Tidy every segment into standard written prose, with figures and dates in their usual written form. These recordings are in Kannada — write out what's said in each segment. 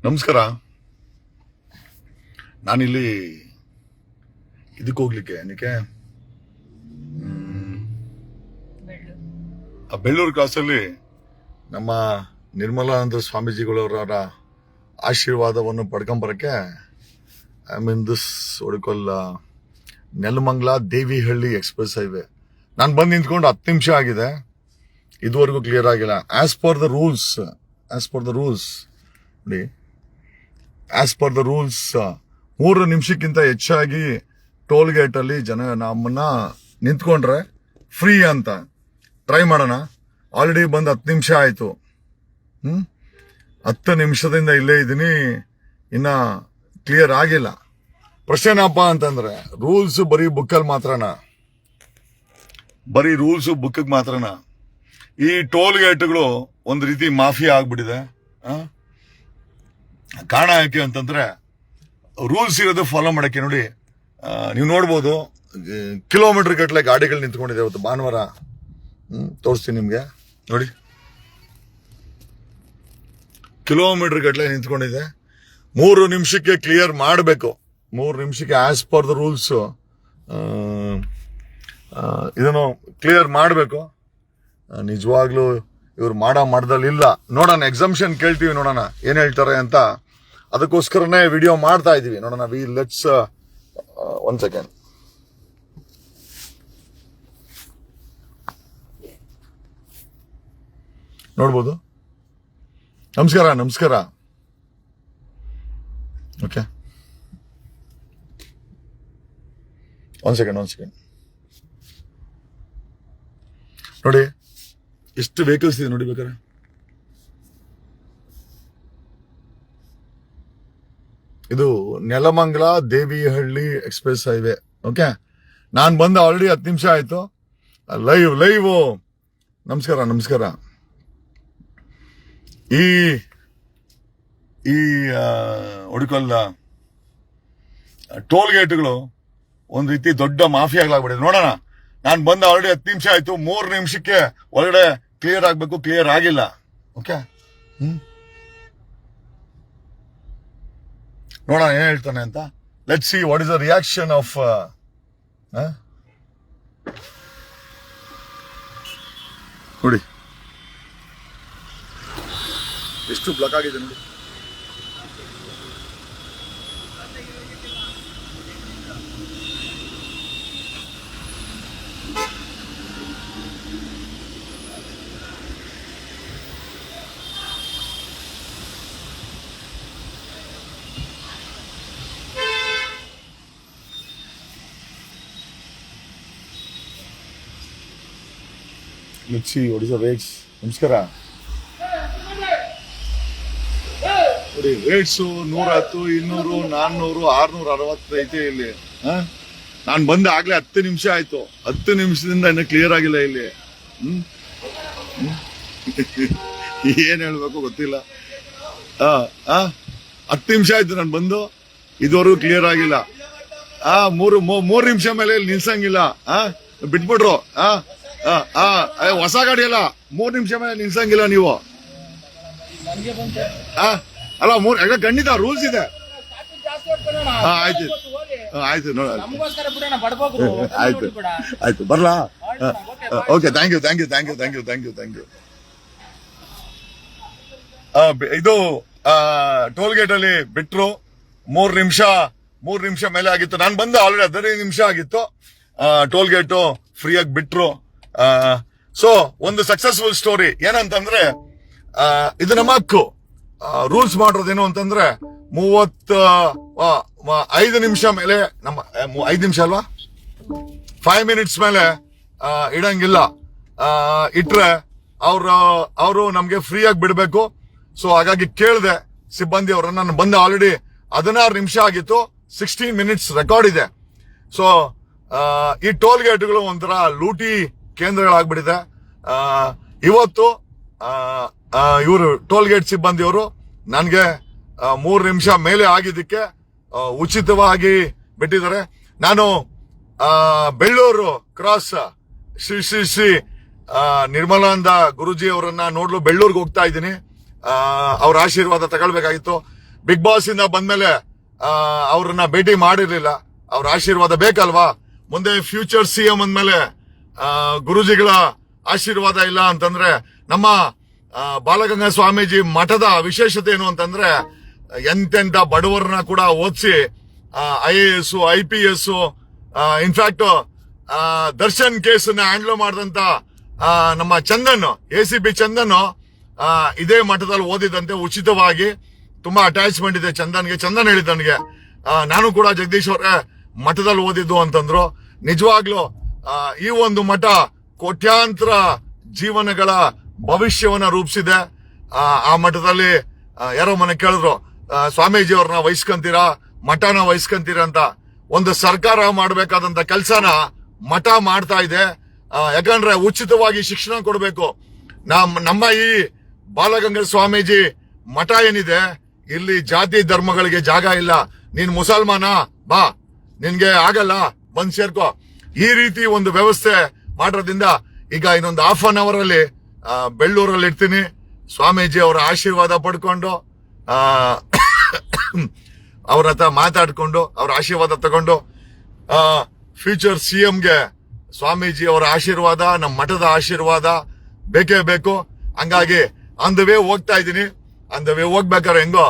ನಮಸ್ಕಾರ. ನಾನಿಲ್ಲಿ ಇದಕ್ಕೆ ಹೋಗ್ಲಿಕ್ಕೆ ಏನಕ್ಕೆ ಬೆಳ್ಳೂರು ಕ್ರಾಸಲ್ಲಿ ನಮ್ಮ ನಿರ್ಮಲಾನಂದ ಸ್ವಾಮೀಜಿಗಳವರ ಆಶೀರ್ವಾದವನ್ನು ಪಡ್ಕೊಂಬರಕ್ಕೆ ಐ ಮೀನ್ ದಿಸ್ ಒಡಕೊಲ್ಲ ನೆಲಮಂಗಲ ದೇವಿಹಳ್ಳಿ ಎಕ್ಸ್ಪ್ರೆಸ್ ಹೈವೇ. ನಾನು ಬಂದು ನಿಂತ್ಕೊಂಡು 10 ನಿಮಿಷ ಆಗಿದೆ, ಇದುವರೆಗೂ ಕ್ಲಿಯರ್ ಆಗಿಲ್ಲ. ಆಸ್ ಪರ್ ದ ರೂಲ್ಸ್ ನೋಡಿ, ಆಸ್ ಪರ್ ದ ರೂಲ್ಸ್ 3 ನಿಮಿಷಕ್ಕಿಂತ ಹೆಚ್ಚಾಗಿ ಟೋಲ್ ಗೇಟ್ ಅಲ್ಲಿ ನಮ್ಮನ್ನ ನಿಂತ್ಕೊಂಡ್ರೆ ಫ್ರೀ ಅಂತ ಟ್ರೈ ಮಾಡೋಣ. ಆಲ್ರೆಡಿ ಬಂದು 10 ನಿಮಿಷ ಆಯ್ತು. 10 ನಿಮಿಷದಿಂದ ಇಲ್ಲೇ ಇದ್ದೀನಿ, ಇನ್ನ ಕ್ಲಿಯರ್ ಆಗಿಲ್ಲ. ಪ್ರಶ್ನೆ ಏನಪ್ಪ ಅಂತಂದ್ರೆ, ರೂಲ್ಸ್ ಬರೀ ಬುಕ್ಕಲ್ಲಿ ಮಾತ್ರನಾ? ಈ ಟೋಲ್ ಗೇಟ್ಗಳು ಒಂದು ರೀತಿ ಮಾಫಿಯಾ ಆಗ್ಬಿಟ್ಟಿದೆ. ಕಾರಣ ಯಾಕೆ ಅಂತಂದ್ರೆ, ರೂಲ್ಸ್ ಇರೋದು ಫಾಲೋ ಮಾಡಕ್ಕೆ. ನೋಡಿ, ನೀವು ನೋಡ್ಬೋದು ಕಿಲೋಮೀಟರ್ ಗಟ್ಟಲೆ ಗಾಡಿಗಳು ನಿಂತ್ಕೊಂಡಿದೆ ಇವತ್ತು ಭಾನುವಾರ. ತೋರಿಸ್ತೀನಿ ನಿಮ್ಗೆ, ನೋಡಿ, ಕಿಲೋಮೀಟರ್ ಗಟ್ಟಲೆ ನಿಂತ್ಕೊಂಡಿದೆ. 3 ನಿಮಿಷಕ್ಕೆ ಕ್ಲಿಯರ್ ಮಾಡಬೇಕು. 3 ನಿಮಿಷಕ್ಕೆ ಆಸ್ ಪರ್ ದ ರೂಲ್ಸ್ ಇದನ್ನು ಕ್ಲಿಯರ್ ಮಾಡಬೇಕು. ನಿಜವಾಗ್ಲೂ ಇವ್ರು ಮಾಡದಲ್ಲಿ ಇಲ್ಲ. ನೋಡೋಣ, ಎಕ್ಸಾಮ್ಷನ್ ಕೇಳ್ತೀವಿ, ನೋಡೋಣ ಏನ್ ಹೇಳ್ತಾರೆ ಅಂತ. ಅದಕ್ಕೋಸ್ಕರನೇ ವಿಡಿಯೋ ಮಾಡ್ತಾ ಇದೀವಿ. ನೋಡೋಣ, ಲೆಟ್ಸ್ 1 ಸೆಕೆಂಡ್. ನೋಡ್ಬೋದು. ನಮಸ್ಕಾರ. Okay, 1 second. ನೋಡಿ, ಎಷ್ಟು ವೆಹಿಕಲ್ಸ್ ಇದೆ ನೋಡಿ ಬೇಕಾರೆ. ಇದು Nelamangala Devihalli express highway. Okay, ನಾನು ಬಂದು ಆಲ್ರೆಡಿ 10 ನಿಮಿಷ ಆಯ್ತು. ಲೈವ್ ನಮಸ್ಕಾರ. ಈ ಒಡಿಕೊಲ್ಲ ಟೋಲ್ ಗೇಟ್ಗಳು ಒಂದು ರೀತಿ ದೊಡ್ಡ ಮಾಫಿಯಾಗ್ಲಾಗ್ಬಿಟ್ಟಿದೆ. ನೋಡೋಣ, ನಾನು ಬಂದು ಆಲ್ರೆಡಿ 10 ನಿಮಿಷ ಆಯ್ತು. 3 ನಿಮಿಷಕ್ಕೆ ಒಳಗಡೆ ಕ್ಲಿಯರ್ ಆಗ್ಬೇಕು, ಕ್ಲಿಯರ್ ಆಗಿಲ್ಲ. ಓಕೆ, ನೋಡೋಣ ಏನ್ ಹೇಳ್ತಾನೆ ಅಂತ. Let's see what is the reaction of ನೋಡಿ, ಎಷ್ಟು ಬ್ಲಾಕ್ ಆಗಿದೆ ನೋಡಿ. Let's see what is the rates. ನಮಸ್ಕಾರ. ನೋಡಿ, ರೇಟ್ಸ್ 110, 200, 400, 660 ಐತೆ ಇಲ್ಲಿ. ನಾನು ಬಂದ ಆಗ್ಲೇ 10 ನಿಮಿಷ ಆಯ್ತು. 10 ನಿಮಿಷದಿಂದ ಇನ್ನು ಕ್ಲಿಯರ್ ಆಗಿಲ್ಲ ಇಲ್ಲಿ. ಏನ್ ಹೇಳ್ಬೇಕು ಗೊತ್ತಿಲ್ಲ. 10 ನಿಮಿಷ ಆಯ್ತು ನಾನು ಬಂದು, ಇದುವರೆಗೂ ಕ್ಲಿಯರ್ ಆಗಿಲ್ಲ. 3 ನಿಮಿಷ ಮೇಲೆ ನಿಲ್ಸಂಗಿಲ್ಲ. ಬಿಟ್ಬಿಟ್ರು. ಹೊಸ ಗಾಡಿ ಅಲ್ಲ, 3 ನಿಮಿಷ ಮೇಲೆ ನಿಲ್ಸಂಗಿಲ್ಲ ನೀವು. ಅಲ್ಲ, ಖಂಡಿತ ರೂಲ್ಸ್ ಇದೆ. ಆಯ್ತು ಬರ್ಲಾ? Okay, thank you. ಇದು ಟೋಲ್ ಗೇಟ್ ಅಲ್ಲಿ ಬಿಟ್ರು. 3 ನಿಮಿಷ ಮೇಲೆ ಆಗಿತ್ತು. ನಾನು ಬಂದು ಆಲ್ರೆಡಿ 15 ನಿಮಿಷ ಆಗಿತ್ತು. ಟೋಲ್ ಗೇಟು ಫ್ರೀಯಾಗಿ ಬಿಟ್ರು. ಸೊ ಒಂದು ಸಕ್ಸಸ್ಫುಲ್ ಸ್ಟೋರಿ. ಏನಂತಂದ್ರೆ, ಇದು ನಮ್ಮ ಹಕ್ಕು. ರೂಲ್ಸ್ ಮಾಡೋದೇನು ಅಂತಂದ್ರೆ, 5 ನಿಮಿಷ ಮೇಲೆ ನಮ್ಮ 5 ನಿಮಿಷ ಅಲ್ವಾ, 5 ಮಿನಿಟ್ಸ್ ಮೇಲೆ ಇಡಂಗಿಲ್ಲ. ಇಟ್ರೆ ಅವರು ನಮ್ಗೆ ಫ್ರೀಯಾಗಿ ಬಿಡ್ಬೇಕು. ಸೊ ಹಾಗಾಗಿ ಕೇಳಿದೆ ಸಿಬ್ಬಂದಿ ಅವರನ್ನ. ನಾನು ಬಂದ ಆಲ್ರೆಡಿ 16 ನಿಮಿಷ ಆಗಿತ್ತು. 16 ಮಿನಿಟ್ಸ್ ರೆಕಾರ್ಡ್ ಇದೆ. ಸೊ ಈ ಟೋಲ್ ಗೇಟ್ಗಳು ಒಂಥರ ಲೂಟಿ ಕೇಂದ್ರಗಳಾಗ್ಬಿಟ್ಟಿದೆ. ಇವತ್ತು ಇವರು ಟೋಲ್ ಗೇಟ್ ಸಿಬ್ಬಂದಿಯವರು ನನಗೆ 3 ನಿಮಿಷ ಮೇಲೆ ಆಗಿದ್ದಕ್ಕೆ ಉಚಿತವಾಗಿ ಬಿಟ್ಟಿದ್ದಾರೆ. ನಾನು ಬೆಳ್ಳೂರು ಕ್ರಾಸ್ ಶ್ರೀ ನಿರ್ಮಲಾನಂದ ಗುರುಜಿ ಅವರನ್ನ ನೋಡ್ಲು ಬೆಳ್ಳೂರ್ಗೆ ಹೋಗ್ತಾ ಇದ್ದೀನಿ. ಅವ್ರ ಆಶೀರ್ವಾದ ತಗೊಳ್ಬೇಕಾಗಿತ್ತು. ಬಿಗ್ ಬಾಸ್ ಇಂದ ಬಂದ್ಮೇಲೆ ಅವ್ರನ್ನ ಭೇಟಿ ಮಾಡಿರ್ಲಿಲ್ಲ. ಅವ್ರ ಆಶೀರ್ವಾದ ಬೇಕಲ್ವಾ? ಮುಂದೆ ಫ್ಯೂಚರ್ ಸಿಎಂ ಅಂದ್ಮೇಲೆ ಗುರುಜಿಗಳ ಆಶೀರ್ವಾದ ಇಲ್ಲ ಅಂತಂದ್ರೆ ನಮ್ಮ ಬಾಲಗಂಗಾ ಸ್ವಾಮೀಜಿ ಮಠದ ವಿಶೇಷತೆ ಏನು ಅಂತಂದ್ರೆ ಎಂತೆಂತ ಬಡವರನ್ನ ಕೂಡ ಓದಿಸಿ IAS IPS ಇನ್ಫ್ಯಾಕ್ಟ್ ದರ್ಶನ್ ಕೇಸನ್ನ ಹ್ಯಾಂಡ್ಲ್ ಮಾಡಿದಂತ ನಮ್ಮ ಚಂದನ್ ACP ಚಂದನ್ ಇದೇ ಮಠದಲ್ಲಿ ಓದಿದಂತೆ ಉಚಿತವಾಗಿ. ತುಂಬಾ ಅಟ್ಯಾಚ್ಮೆಂಟ್ ಇದೆ ಚಂದನ್ಗೆ. ಚಂದನ್ ಹೇಳಿದ ನನಗೆ ನಾನು ಕೂಡ ಜಗದೀಶ್ ಅವರೇ ಮಠದಲ್ಲಿ ಓದಿದ್ದು ಅಂತಂದ್ರು. ನಿಜವಾಗ್ಲೂ ಈ ಒಂದು ಮಠ ಕೋಟ್ಯಾಂತರ ಜೀವನಗಳ ಭವಿಷ್ಯವನ್ನ ರೂಪಿಸಿದೆ. ಆ ಮಠದಲ್ಲಿ ಯಾರೋ ಮನೆ ಕೇಳಿದ್ರು, ಸ್ವಾಮೀಜಿ ಅವ್ರನ್ನ ವಹಿಸ್ಕೊಂತೀರಾ, ಮಠನ ವಹಿಸ್ಕೊಂತೀರಾ ಅಂತ. ಒಂದು ಸರ್ಕಾರ ಮಾಡಬೇಕಾದಂತ ಕೆಲಸನ ಮಠ ಮಾಡ್ತಾ ಇದೆ. ಯಾಕಂದ್ರೆ ಉಚಿತವಾಗಿ ಶಿಕ್ಷಣ ಕೊಡಬೇಕು. ನಮ್ಮ ಈ ಬಾಲಗಂಗಾ ಸ್ವಾಮೀಜಿ ಮಠ ಏನಿದೆ, ಇಲ್ಲಿ ಜಾತಿ ಧರ್ಮಗಳಿಗೆ ಜಾಗ ಇಲ್ಲ. ನೀನ್ ಮುಸಲ್ಮಾನ ಬಾ, ನಿನ್ಗೆ ಆಗಲ್ಲ ಬಂದ್ ಸೇರ್ಕೋ, ಈ ರೀತಿ ಒಂದು ವ್ಯವಸ್ಥೆ ಮಾಡೋದ್ರಿಂದ ಈಗ ಇನ್ನೊಂದು ಹಾಫ್ ಅನ್ ಅವರ್ ಅಲ್ಲಿ ಬೆಳ್ಳೂರಲ್ಲಿ ಇರ್ತೀನಿ. ಸ್ವಾಮೀಜಿ ಅವರ ಆಶೀರ್ವಾದ ಪಡ್ಕೊಂಡು ಅವ್ರ ಹತ್ರ ಮಾತಾಡ್ಕೊಂಡು ಅವ್ರ ಆಶೀರ್ವಾದ ತಗೊಂಡು ಫ್ಯೂಚರ್ CMಗೆ ಸ್ವಾಮೀಜಿ ಅವರ ಆಶೀರ್ವಾದ, ನಮ್ಮ ಮಠದ ಆಶೀರ್ವಾದ ಬೇಕೇ ಬೇಕು. ಹಂಗಾಗಿ ಆನ್ ದ ವೇ ಹೋಗ್ತಾ ಇದ್ದೀನಿ. ಆನ್ ದ ವೇ ಹೋಗ್ಬೇಕಾದ್ರೆ ಹೆಂಗೋ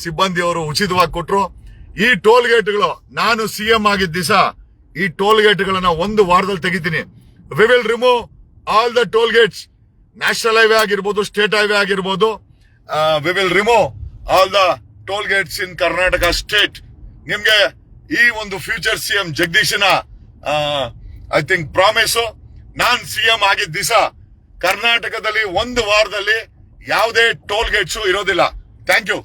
ಸಿಬ್ಬಂದಿಯವರು ಉಚಿತವಾಗಿ ಕೊಟ್ರು. ಈ ಟೋಲ್ ಗೇಟ್ಗಳು ನಾನು CM ಆಗಿದ್ದ ದಿವಸ ಈ ಟೋಲ್ ಗೇಟ್ಗಳನ್ನ 1 ವಾರದಲ್ಲಿ ತೆಗಿತೀನಿ. We will remove all the toll gates. National highway ಆಗಿರ್ಬೋದು, ಸ್ಟೇಟ್ ಹೈವೇ ಆಗಿರ್ಬೋದು. We will remove all the toll gates in Karnataka state. ನಿಮ್ಗೆ ಈ ಒಂದು ಫ್ಯೂಚರ್ CM ಜಗದೀಶನ ಐ ಥಿಂಕ್ ಪ್ರಾಮಿಸ್. ನಾನ್ CM ಆಗಿದ್ದ ದಿವಸ ಕರ್ನಾಟಕದಲ್ಲಿ 1 ವಾರದಲ್ಲಿ ಯಾವುದೇ ಟೋಲ್ ಗೇಟ್ಸ್ ಇರೋದಿಲ್ಲ. Thank you.